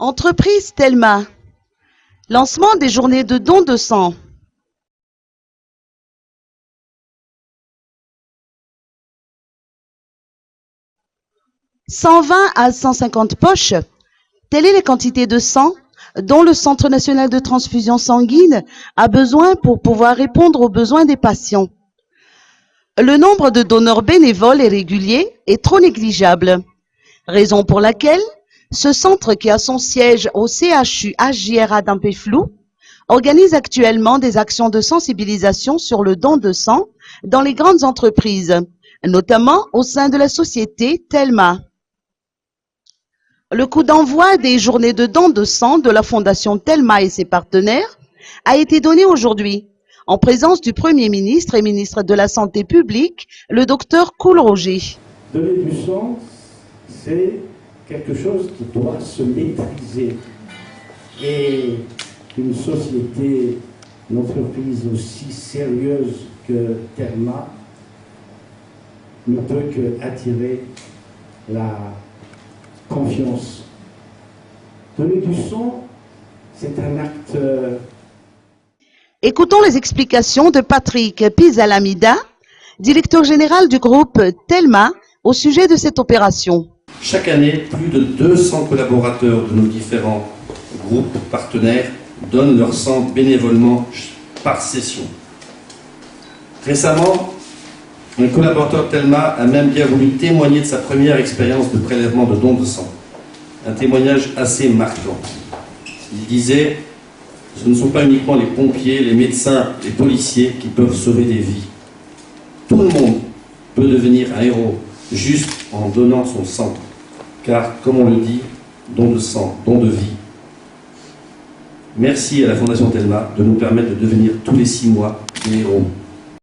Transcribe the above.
Entreprise Telma. Lancement des journées de dons de sang. « 120 à 150 poches, telle est la quantité de sang dont le Centre national de transfusion sanguine a besoin pour pouvoir répondre aux besoins des patients. Le nombre de donneurs bénévoles et réguliers est trop négligeable, raison pour laquelle ce centre, qui a son siège au CHU HJRA d'Ampeflou, organise actuellement des actions de sensibilisation sur le don de sang dans les grandes entreprises, notamment au sein de la société Telma. Le coup d'envoi des journées de don de sang de la Fondation Telma et ses partenaires a été donné aujourd'hui, en présence du Premier ministre et ministre de la Santé publique, le docteur Cool-Roger. Donner du sang, c'est quelque chose qui doit se maîtriser. Et une société, une entreprise aussi sérieuse que Telma ne peut que attirer la confiance. Donner du sang, c'est un acte. Écoutons les explications de Patrick Pizalamida, directeur général du groupe Telma, au sujet de cette opération. Chaque année, plus de 200 collaborateurs de nos différents groupes partenaires donnent leur sang bénévolement par session. Récemment, un collaborateur Telma a même bien voulu témoigner de sa première expérience de prélèvement de don de sang. Un témoignage assez marquant. Il disait « Ce ne sont pas uniquement les pompiers, les médecins, les policiers qui peuvent sauver des vies. Tout le monde peut devenir un héros juste en donnant son sang. Car, comme on le dit, don de sang, don de vie. » Merci à la Fondation Telma de nous permettre de devenir tous les 6 mois des héros.